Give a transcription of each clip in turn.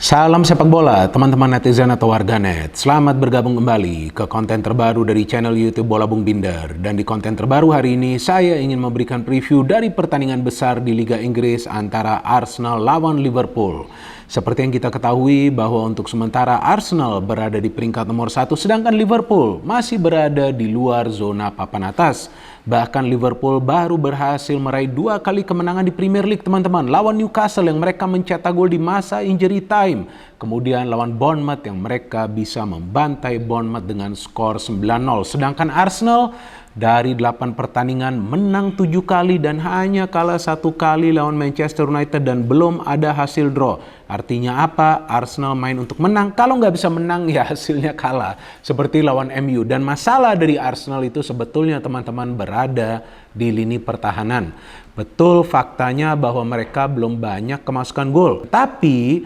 Salam sepak bola, teman-teman netizen atau warganet. Selamat bergabung kembali ke konten terbaru dari channel YouTube Bola Bung Binder. Dan di konten terbaru hari ini, saya ingin memberikan preview dari pertandingan besar di Liga Inggris antara Arsenal lawan Liverpool. Seperti yang kita ketahui bahwa untuk sementara Arsenal berada di peringkat nomor 1, sedangkan Liverpool masih berada di luar zona papan atas. Bahkan Liverpool baru berhasil meraih 2 kali kemenangan di Premier League, teman-teman. Lawan Newcastle yang mereka mencetak gol di masa injury time. Kemudian lawan Bournemouth yang mereka bisa membantai Bournemouth dengan skor 9-0. Sedangkan Arsenal dari 8 pertandingan menang 7 kali dan hanya kalah 1 kali lawan Manchester United dan belum ada hasil draw. Artinya apa? Arsenal main untuk menang. Kalau nggak bisa menang ya hasilnya kalah. Seperti lawan MU. Dan masalah dari Arsenal itu sebetulnya teman-teman berada di lini pertahanan. Betul faktanya bahwa mereka belum banyak kemasukan gol. Tapi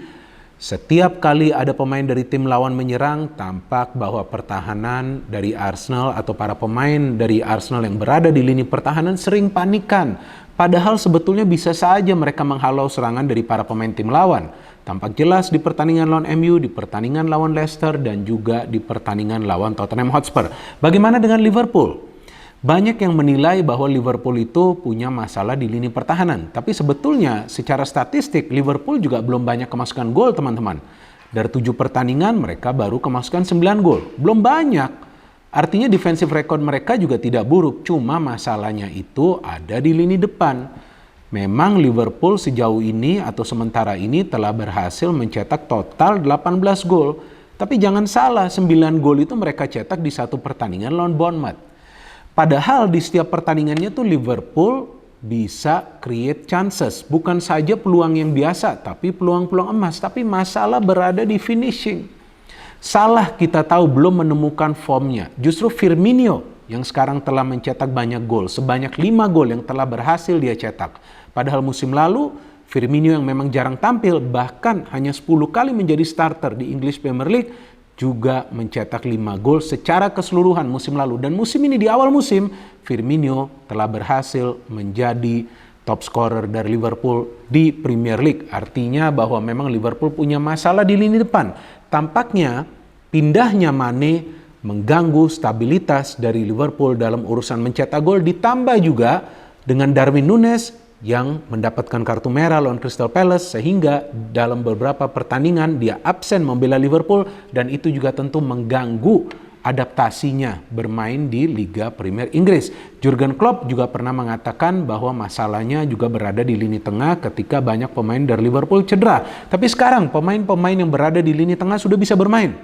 setiap kali ada pemain dari tim lawan menyerang, tampak bahwa pertahanan dari Arsenal atau para pemain dari Arsenal yang berada di lini pertahanan sering panikan. Padahal sebetulnya bisa saja mereka menghalau serangan dari para pemain tim lawan. Tampak jelas di pertandingan lawan MU, di pertandingan lawan Leicester, dan juga di pertandingan lawan Tottenham Hotspur. Bagaimana dengan Liverpool? Banyak yang menilai bahwa Liverpool itu punya masalah di lini pertahanan. Tapi sebetulnya secara statistik Liverpool juga belum banyak kemasukan gol, teman-teman. Dari 7 pertandingan mereka baru kemasukan 9 gol. Belum banyak. Artinya defensive record mereka juga tidak buruk. Cuma masalahnya itu ada di lini depan. Memang Liverpool sejauh ini atau sementara ini telah berhasil mencetak total 18 gol. Tapi jangan salah, 9 gol itu mereka cetak di satu pertandingan lawan Bournemouth. Padahal di setiap pertandingannya tuh Liverpool bisa create chances. Bukan saja peluang yang biasa, tapi peluang-peluang emas. Tapi masalah berada di finishing. Salah kita tahu belum menemukan formnya. Justru Firmino yang sekarang telah mencetak banyak gol. Sebanyak 5 gol yang telah berhasil dia cetak. Padahal musim lalu Firmino yang memang jarang tampil, bahkan hanya 10 kali menjadi starter di English Premier League, juga mencetak 5 gol secara keseluruhan musim lalu. Dan musim ini di awal musim, Firmino telah berhasil menjadi top scorer dari Liverpool di Premier League. Artinya bahwa memang Liverpool punya masalah di lini depan. Tampaknya pindahnya Mane mengganggu stabilitas dari Liverpool dalam urusan mencetak gol. Ditambah juga dengan Darwin Núñez yang mendapatkan kartu merah lawan Crystal Palace, sehingga dalam beberapa pertandingan dia absen membela Liverpool, dan itu juga tentu mengganggu adaptasinya bermain di Liga Premier Inggris. Jurgen Klopp juga pernah mengatakan bahwa masalahnya juga berada di lini tengah ketika banyak pemain dari Liverpool cedera. Tapi sekarang pemain-pemain yang berada di lini tengah sudah bisa bermain.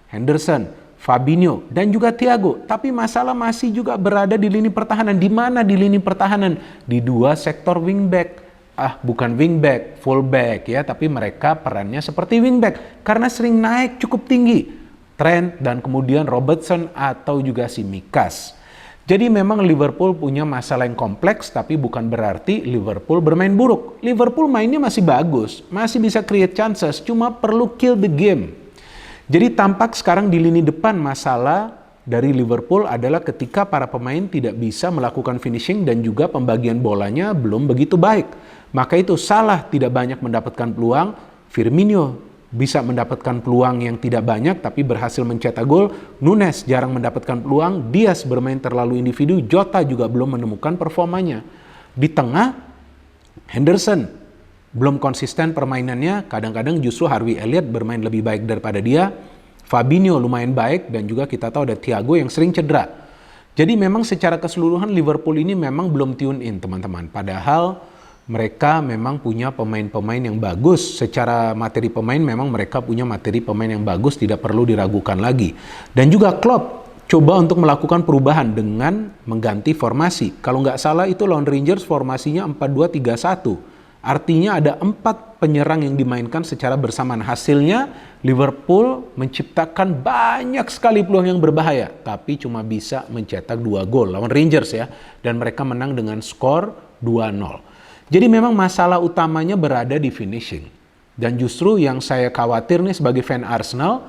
Henderson, Fabinho, dan juga Thiago. Tapi masalah masih juga berada di lini pertahanan. Di mana di lini pertahanan? Di 2 sektor wingback. Bukan wingback, fullback ya, tapi mereka perannya seperti wingback karena sering naik cukup tinggi. Trent dan kemudian Robertson atau juga Tsimikas. Jadi memang Liverpool punya masalah yang kompleks, tapi bukan berarti Liverpool bermain buruk. Liverpool mainnya masih bagus, masih bisa create chances, cuma perlu kill the game. Jadi tampak sekarang di lini depan masalah dari Liverpool adalah ketika para pemain tidak bisa melakukan finishing dan juga pembagian bolanya belum begitu baik. Maka itu salah tidak banyak mendapatkan peluang. Firmino bisa mendapatkan peluang yang tidak banyak tapi berhasil mencetak gol. Núñez jarang mendapatkan peluang. Diaz bermain terlalu individu. Jota juga belum menemukan performanya. Di tengah, Henderson belum konsisten permainannya, kadang-kadang justru Harvey Elliott bermain lebih baik daripada dia. Fabinho lumayan baik, dan juga kita tahu ada Thiago yang sering cedera. Jadi memang secara keseluruhan Liverpool ini memang belum tune in, teman-teman. Padahal mereka memang punya pemain-pemain yang bagus. Secara materi pemain memang mereka punya materi pemain yang bagus, tidak perlu diragukan lagi. Dan juga Klopp coba untuk melakukan perubahan dengan mengganti formasi. Kalau nggak salah itu lawan Rangers formasinya 4-2-3-1. Artinya ada 4 penyerang yang dimainkan secara bersamaan. Hasilnya Liverpool menciptakan banyak sekali peluang yang berbahaya, tapi cuma bisa mencetak 2 gol lawan Rangers ya. Dan mereka menang dengan skor 2-0. Jadi memang masalah utamanya berada di finishing. Dan justru yang saya khawatir nih sebagai fan Arsenal,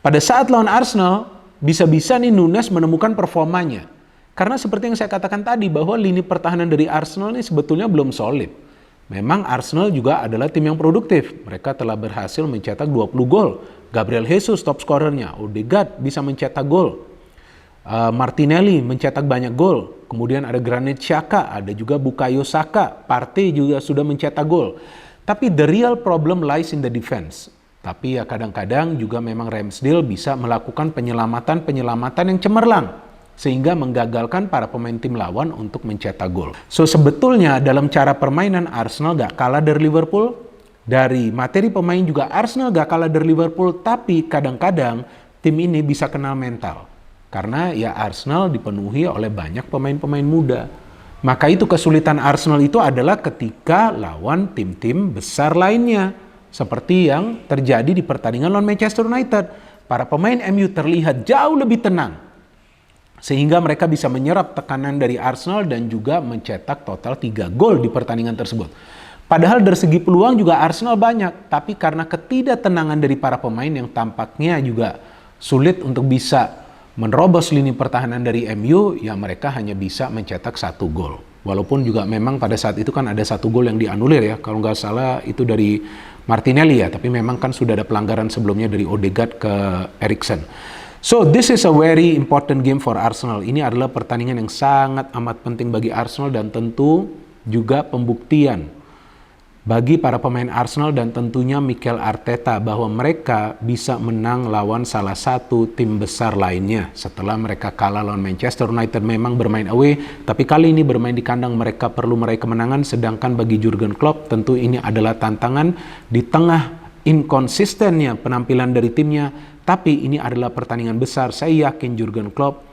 pada saat lawan Arsenal bisa-bisa nih Núñez menemukan performanya. Karena seperti yang saya katakan tadi bahwa lini pertahanan dari Arsenal ini sebetulnya belum solid. Memang Arsenal juga adalah tim yang produktif. Mereka telah berhasil mencetak 20 gol. Gabriel Jesus top scorernya, Odegaard bisa mencetak gol. Martinelli mencetak banyak gol. Kemudian ada Granit Xhaka, ada juga Bukayo Saka, Partey juga sudah mencetak gol. Tapi the real problem lies in the defense. Tapi ya kadang-kadang juga memang Ramsdale bisa melakukan penyelamatan yang cemerlang sehingga menggagalkan para pemain tim lawan untuk mencetak gol. So sebetulnya dalam cara permainan Arsenal gak kalah dari Liverpool. Dari materi pemain juga Arsenal gak kalah dari Liverpool, tapi kadang-kadang tim ini bisa kenal mental. Karena ya Arsenal dipenuhi oleh banyak pemain-pemain muda. Maka itu kesulitan Arsenal itu adalah ketika lawan tim-tim besar lainnya. Seperti yang terjadi di pertandingan lawan Manchester United. Para pemain MU terlihat jauh lebih tenang. Sehingga mereka bisa menyerap tekanan dari Arsenal dan juga mencetak total 3 gol di pertandingan tersebut. Padahal dari segi peluang juga Arsenal banyak. Tapi karena ketidaktenangan dari para pemain yang tampaknya juga sulit untuk bisa menerobos lini pertahanan dari MU, ya mereka hanya bisa mencetak 1 gol. Walaupun juga memang pada saat itu kan ada 1 gol yang dianulir ya. Kalau nggak salah itu dari Martinelli ya. Tapi memang kan sudah ada pelanggaran sebelumnya dari Odegaard ke Eriksen. So this is a very important game for Arsenal. Ini adalah pertandingan yang sangat amat penting bagi Arsenal dan tentu juga pembuktian bagi para pemain Arsenal dan tentunya Mikel Arteta bahwa mereka bisa menang lawan salah satu tim besar lainnya. Setelah mereka kalah lawan Manchester United memang bermain away, tapi kali ini bermain di kandang mereka perlu meraih kemenangan, sedangkan bagi Jurgen Klopp tentu ini adalah tantangan di tengah inkonsistennya penampilan dari timnya. Tapi ini adalah pertandingan besar. Saya yakin Jurgen Klopp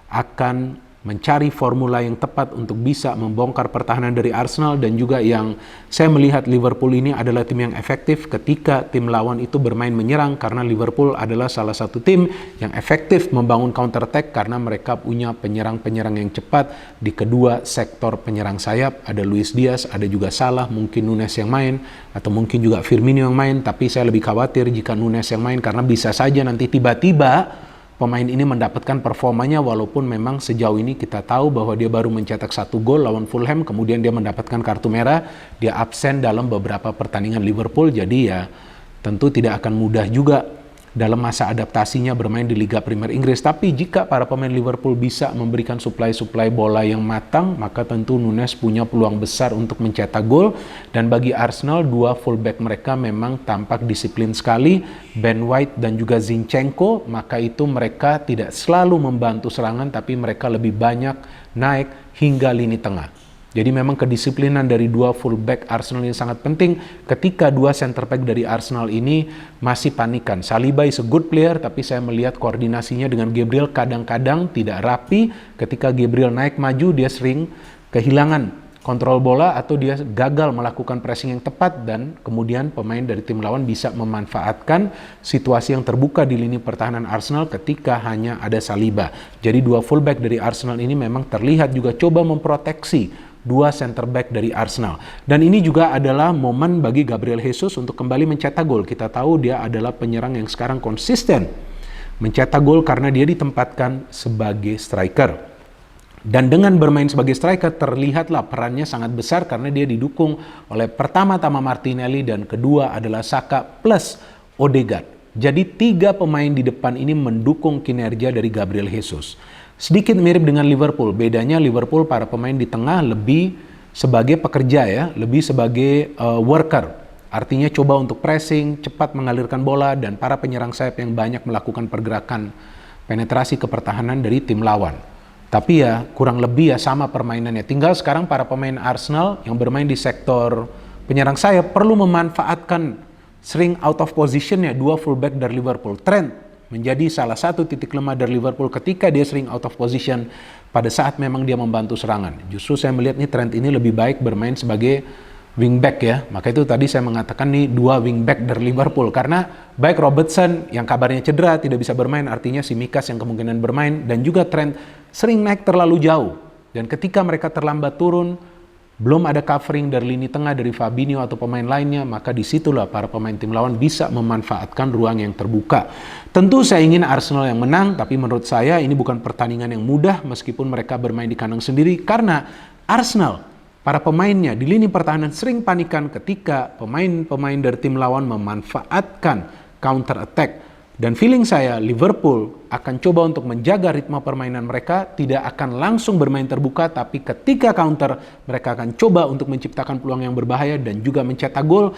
akan mencari formula yang tepat untuk bisa membongkar pertahanan dari Arsenal. Dan juga yang saya melihat Liverpool ini adalah tim yang efektif ketika tim lawan itu bermain menyerang. Karena Liverpool adalah salah satu tim yang efektif membangun counter attack karena mereka punya penyerang-penyerang yang cepat di kedua sektor penyerang sayap. Ada Luis Diaz, ada juga Salah, mungkin Nunes yang main, atau mungkin juga Firmino yang main. Tapi saya lebih khawatir jika Nunes yang main karena bisa saja nanti tiba-tiba pemain ini mendapatkan performanya, walaupun memang sejauh ini kita tahu bahwa dia baru mencetak 1 gol lawan Fulham, kemudian dia mendapatkan kartu merah, dia absen dalam beberapa pertandingan Liverpool, jadi ya tentu tidak akan mudah juga dalam masa adaptasinya bermain di Liga Premier Inggris. Tapi jika para pemain Liverpool bisa memberikan suplai bola yang matang, maka tentu Nunes punya peluang besar untuk mencetak gol. Dan bagi Arsenal, 2 fullback mereka memang tampak disiplin sekali, Ben White dan juga Zinchenko. Maka itu mereka tidak selalu membantu serangan, tapi mereka lebih banyak naik hingga lini tengah. Jadi memang kedisiplinan dari 2 fullback Arsenal ini sangat penting ketika 2 center back dari Arsenal ini masih panikan. Saliba is a good player, tapi saya melihat koordinasinya dengan Gabriel kadang-kadang tidak rapi. Ketika Gabriel naik maju, dia sering kehilangan kontrol bola atau dia gagal melakukan pressing yang tepat, dan kemudian pemain dari tim lawan bisa memanfaatkan situasi yang terbuka di lini pertahanan Arsenal ketika hanya ada Saliba. Jadi 2 fullback dari Arsenal ini memang terlihat juga coba memproteksi 2 center back dari Arsenal. Dan ini juga adalah momen bagi Gabriel Jesus untuk kembali mencetak gol. Kita tahu dia adalah penyerang yang sekarang konsisten mencetak gol karena dia ditempatkan sebagai striker. Dan dengan bermain sebagai striker terlihatlah perannya sangat besar karena dia didukung oleh pertama-tama Martinelli dan kedua adalah Saka plus Odegaard. Jadi 3 pemain di depan ini mendukung kinerja dari Gabriel Jesus. Sedikit mirip dengan Liverpool, bedanya Liverpool para pemain di tengah lebih sebagai pekerja ya, lebih sebagai worker. Artinya coba untuk pressing, cepat mengalirkan bola, dan para penyerang sayap yang banyak melakukan pergerakan penetrasi ke pertahanan dari tim lawan. Tapi ya kurang lebih ya sama permainannya. Tinggal sekarang para pemain Arsenal yang bermain di sektor penyerang sayap perlu memanfaatkan sering out of position-nya 2 fullback dari Liverpool. Trent menjadi salah satu titik lemah dari Liverpool ketika dia sering out of position pada saat memang dia membantu serangan. Justru saya melihat nih Trent ini lebih baik bermain sebagai wingback ya. Maka itu tadi saya mengatakan nih 2 wingback dari Liverpool. Karena baik Robertson yang kabarnya cedera tidak bisa bermain, artinya si Mikas yang kemungkinan bermain, dan juga Trent sering naik terlalu jauh. Dan ketika mereka terlambat turun, belum ada covering dari lini tengah dari Fabinho atau pemain lainnya, maka disitulah para pemain tim lawan bisa memanfaatkan ruang yang terbuka. Tentu saya ingin Arsenal yang menang, tapi menurut saya ini bukan pertandingan yang mudah meskipun mereka bermain di kandang sendiri, karena Arsenal Para pemainnya di lini pertahanan sering panikan ketika pemain-pemain dari tim lawan memanfaatkan counter attack. Dan feeling saya Liverpool akan coba untuk menjaga ritme permainan mereka, tidak akan langsung bermain terbuka, tapi ketika counter mereka akan coba untuk menciptakan peluang yang berbahaya dan juga mencetak gol.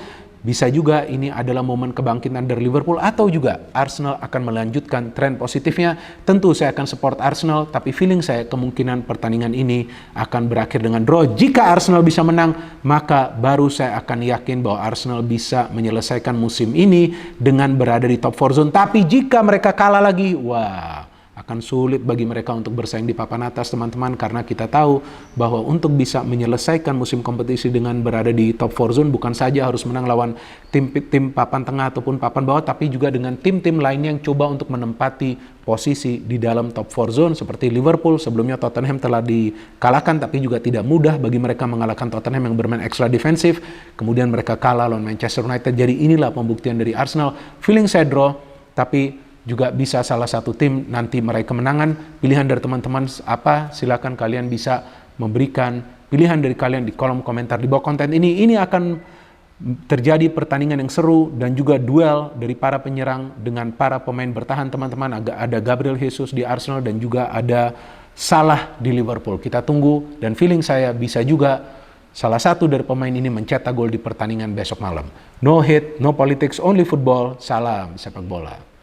Bisa juga ini adalah momen kebangkitan dari Liverpool, atau juga Arsenal akan melanjutkan tren positifnya. Tentu saya akan support Arsenal, tapi feeling saya kemungkinan pertandingan ini akan berakhir dengan draw. Jika Arsenal bisa menang, maka baru saya akan yakin bahwa Arsenal bisa menyelesaikan musim ini dengan berada di top 4 zone. Tapi jika mereka kalah lagi, wah, akan sulit bagi mereka untuk bersaing di papan atas, teman-teman, karena kita tahu bahwa untuk bisa menyelesaikan musim kompetisi dengan berada di top 4 zone bukan saja harus menang lawan tim papan tengah ataupun papan bawah, tapi juga dengan tim-tim lainnya yang coba untuk menempati posisi di dalam top 4 zone seperti Liverpool. Sebelumnya Tottenham telah dikalahkan, tapi juga tidak mudah bagi mereka mengalahkan Tottenham yang bermain ekstra defensif. Kemudian mereka kalah lawan Manchester United. Jadi inilah pembuktian dari Arsenal. Feeling saya draw, tapi juga bisa salah satu tim nanti meraih kemenangan. Pilihan dari teman-teman apa? Silakan kalian bisa memberikan pilihan dari kalian di kolom komentar di bawah konten ini. Ini akan terjadi pertandingan yang seru dan juga duel dari para penyerang dengan para pemain bertahan, teman-teman. Ada Gabriel Jesus di Arsenal dan juga ada Salah di Liverpool. Kita tunggu, dan feeling saya bisa juga salah satu dari pemain ini mencetak gol di pertandingan besok malam. No hate, no politics, only football. Salam sepak bola.